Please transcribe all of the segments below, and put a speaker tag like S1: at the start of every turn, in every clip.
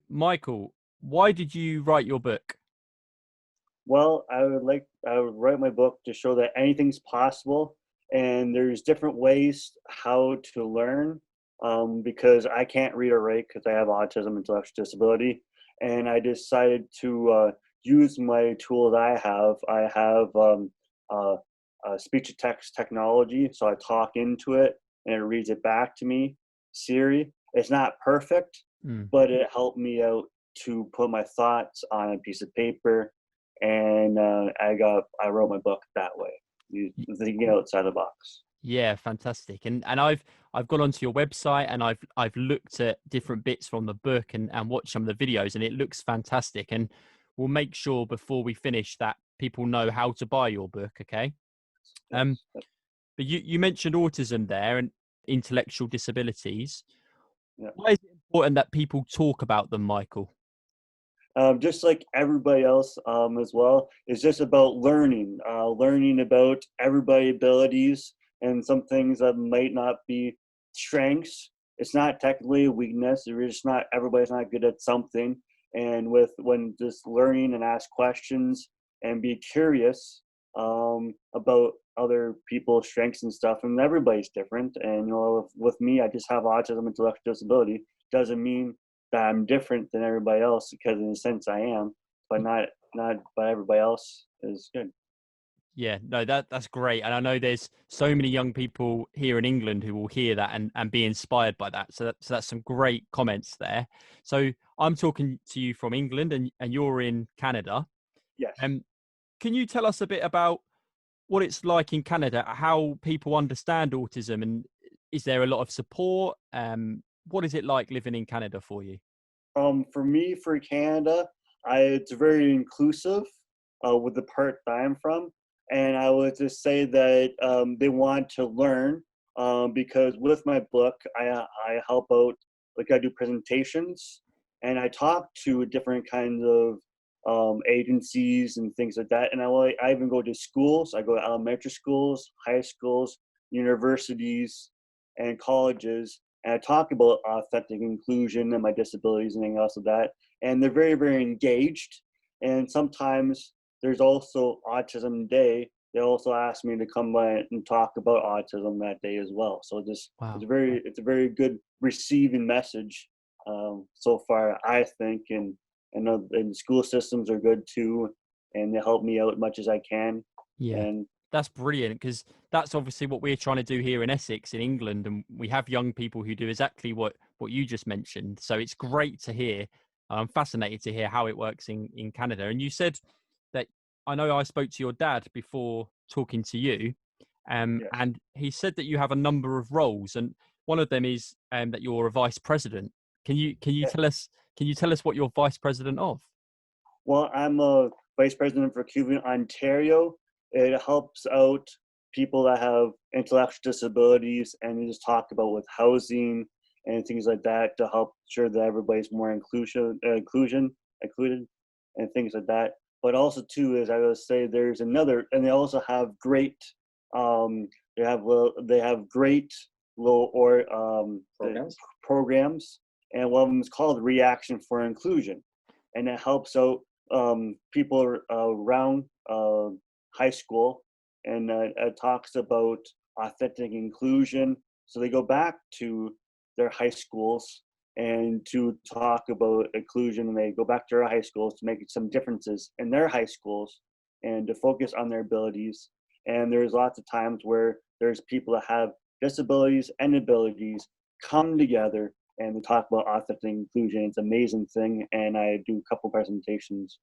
S1: Michael, why did you write your book?
S2: Well, I would write my book to show that anything's possible, and there's different ways how to learn. Because I can't read or write because I have autism, intellectual disability, and I decided to use my tool that I have. I have uh, speech to text technology, so I talk into it and it reads it back to me. Siri. It's not perfect,
S1: Mm.
S2: but it helped me out to put my thoughts on a piece of paper, and I wrote my book that way, thinking outside the box.
S1: Yeah, fantastic. And I've gone onto your website and I've looked at different bits from the book and watched some of the videos, and it looks fantastic. And we'll make sure before we finish that people know how to buy your book, okay? Um,
S2: Yes,
S1: but you mentioned autism there and intellectual disabilities.
S2: yeah.
S1: Why is it important that people talk about them, Michael?
S2: Just like everybody else as well, it's just about learning about everybody's abilities and some things that might not be strengths. It's not technically a weakness. It's just not everybody's not good at something. And with when just learning and ask questions and be curious about other people's strengths and stuff, and everybody's different. And with me, I just have autism, intellectual disability. Doesn't mean that I'm different than everybody else, because in a sense I am, but but everybody else is good.
S1: Yeah, no, that's great. And I know there's so many young people here in England who will hear that and be inspired by that. So that's some great comments there. So I'm talking to you from England and you're in Canada.
S2: Yes.
S1: Um, can you tell us a bit about what it's like in Canada, how people understand autism, and is there a lot of support? What is it like living in Canada for you?
S2: For me, for Canada, it's very inclusive with the part that I'm from, and I would just say that they want to learn because with my book, I help out, like I do presentations, and I talk to different kinds of agencies and things like that, and I even go to schools. I go to elementary schools, high schools, universities, and colleges, and I talk about authentic inclusion and my disabilities and anything else of that. And they're very, very engaged. And sometimes there's also Autism Day. They also ask me to come by and talk about autism that day as well. So this
S1: Wow.
S2: it's a very good receiving message so far, I think. And school systems are good too, and they help me out as much as I can.
S1: Yeah,
S2: And
S1: that's brilliant because that's obviously what we're trying to do here in Essex, in England, and we have young people who do exactly what you just mentioned. So it's great to hear. I'm fascinated to hear how it works in Canada. And you said that I know I spoke to your dad before talking to you,
S2: yes.
S1: and he said that you have a number of roles, and one of them is that you're a vice president. Can you tell us what you're vice president of?
S2: Well, I'm a vice president for Cuban Ontario. It helps out people that have intellectual disabilities, and we just talk about with housing and things like that to help sure that everybody's more included, and things like that. But also too is I would say there's another, and they also have great, um, they have great low or
S1: Programs.
S2: programs, and one of them is called Reaction for Inclusion, and it helps out people around high school, and it talks about authentic inclusion. So they go back to their high schools and to talk about inclusion, and they go back to their high schools to make some differences in their high schools and to focus on their abilities. And there's lots of times where there's people that have disabilities and abilities come together and we talk about authentic inclusion. It's an amazing thing, and I do a couple presentations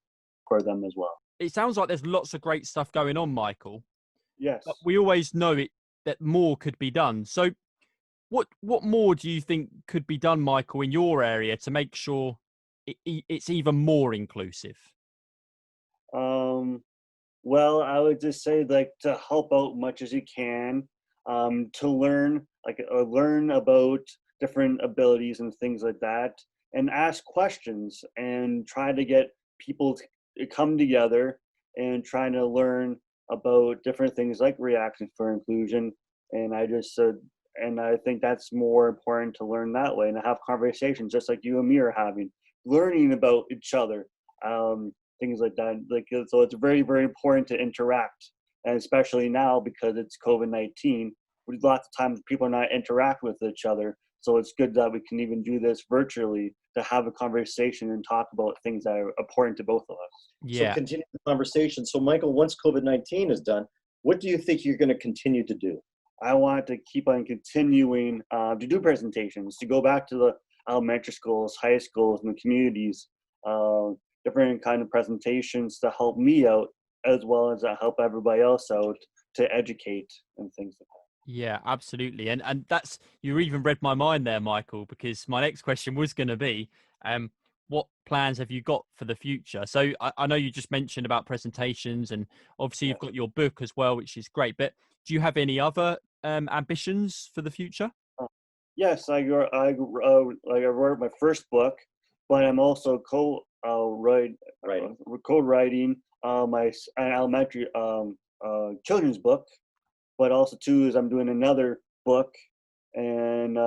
S2: for them as well.
S1: It sounds like there's lots of great stuff going on, Michael. But
S2: Yes.
S1: we always know that more could be done. So what more do you think could be done, Michael, in your area to make sure it's even more inclusive?
S2: Um, well, I would just say like to help out much as you can, to learn learn about different abilities and things like that, and ask questions and try to get people to come together and trying to learn about different things like reaction for inclusion. And I just said, and I think that's more important to learn that way and to have conversations just like you and me are having learning about each other, things like that. Like, so it's very, very important to interact, and especially now because it's COVID-19, lots of times people are not interacting with each other. So it's good that we can even do this virtually to have a conversation and talk about things that are important to both of us.
S3: So
S1: Yeah.
S3: continue the conversation. So Michael, once COVID-19 is done, what do you think you're going to continue to do?
S2: I want to keep on continuing to do presentations, to go back to the elementary schools, high schools, and the communities, different kind of presentations to help me out, as well as to help everybody else out, to educate and things like that.
S1: Yeah, absolutely. And that's, you even read my mind there, Michael, because my next question was going to be, what plans have you got for the future? So I know you just mentioned about presentations, and obviously you've got your book as well, which is great. But do you have any other ambitions for the future?
S2: Yes, I wrote my first book, but I'm also co-writing an elementary children's book. But also too is I'm doing another book, and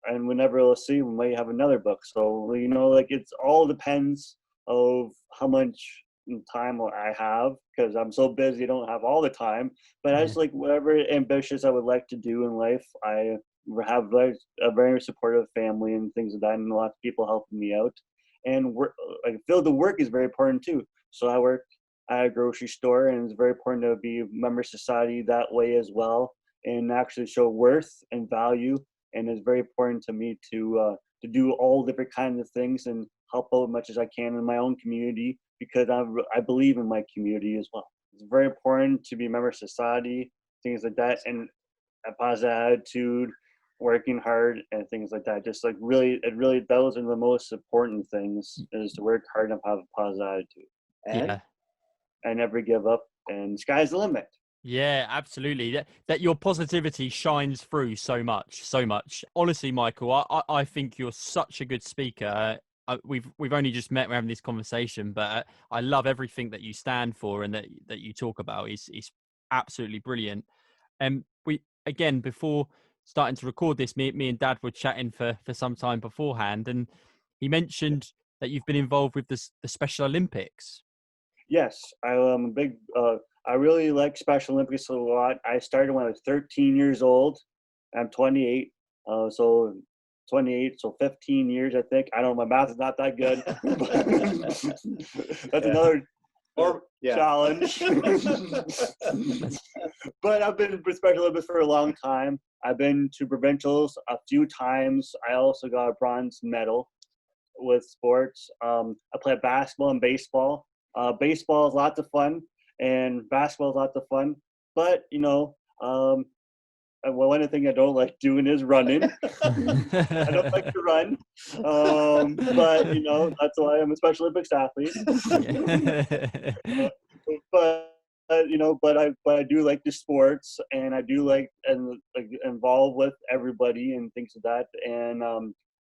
S2: whenever we'll see, we might have another book. So like it's all depends of how much time I have, because I'm so busy, I don't have all the time. But I just like whatever ambitious I would like to do in life. I have a very supportive family and things like that, and lots of people helping me out. And I feel the work is very important too. So I work at a grocery store, and it's very important to be a member of society that way as well, and actually show worth and value. And it's very important to me to do all different kinds of things and help out as much as I can in my own community, because I believe in my community as well. It's very important to be a member of society, things like that, and a positive attitude, working hard, and things like that. Just like really, those are the most important things, is to work hard and have a positive attitude. And
S1: Yeah.
S2: I never give up, and sky's the limit.
S1: Yeah, absolutely. That your positivity shines through so much, so much. Honestly, Michael, I think you're such a good speaker. We've only just met, we're having this conversation, but I love everything that you stand for and that you talk about. Is absolutely brilliant. And we, again, before starting to record this, me and Dad were chatting for some time beforehand, and he mentioned that you've been involved with the Special Olympics.
S2: Yes, I'm a big. I really like Special Olympics a lot. I started when I was 13 years old. I'm 28, so 28, so 15 years, I think. I don't know, my math is not that good. That's another challenge. But I've been with Special Olympics for a long time. I've been to provincials a few times. I also got a bronze medal with sports. I played basketball and baseball. Baseball is lots of fun, and basketball is lots of fun. But one of the things I don't like doing is running. I don't like to run, but that's why I'm a Special Olympics athlete. But I do like the sports, and I do like involved with everybody and things like that. And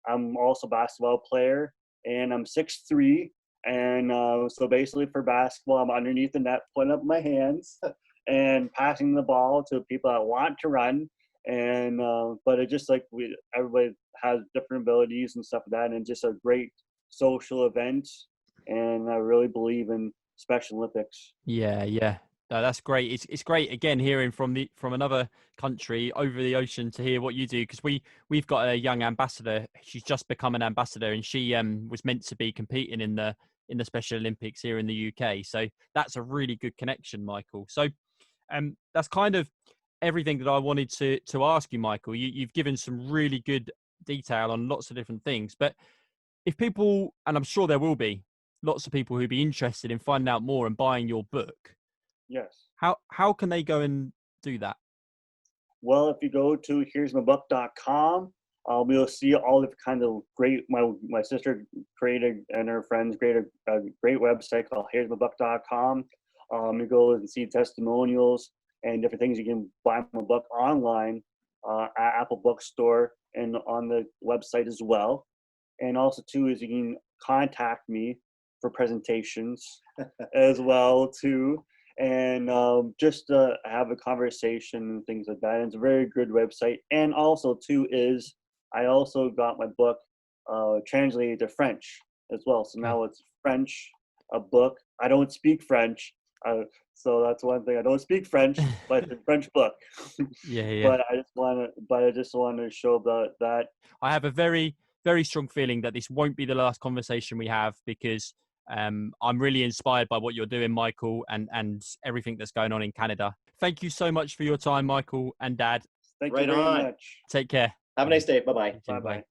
S2: I'm also a basketball player, and I'm 6'3". And so basically for basketball, I'm underneath the net, putting up my hands and passing the ball to people that want to run. And but it's just like everybody has different abilities and stuff like that, and it's just a great social event. And I really believe in Special Olympics.
S1: Yeah. No, that's great. It's great again hearing from another country over the ocean to hear what you do, because we've got a young ambassador. She's just become an ambassador, and she was meant to be competing in the Special Olympics here in the UK. So that's a really good connection, Michael. So that's kind of everything that I wanted to ask you, Michael. You've given some really good detail on lots of different things, but if people, and I'm sure there will be lots of people who'd be interested in finding out more and buying your book.
S2: Yes.
S1: How can they go and do that?
S2: Well, if you go to here'smybook.com, you'll see all the kind of great. My sister created, and her friends created a great website called here'smybook.com. You go and see testimonials and different things. You can buy my book online at Apple Bookstore and on the website as well. And also too is you can contact me for presentations as well too. And just have a conversation and things like that. And it's a very good website. And also too is I also got my book translated to French. as well. So now it's French, a book. I don't speak French, so that's one thing. I don't speak French, but it's a French book.
S1: Yeah.
S2: But I just want to show about that.
S1: I have a very, very strong feeling that this won't be the last conversation we have, because I'm really inspired by what you're doing, Michael, and everything that's going on in Canada. Thank you so much for your time, Michael and Dad.
S2: Thank you very much.
S1: Take care.
S3: Have a nice day. Bye-bye.
S2: Bye-bye.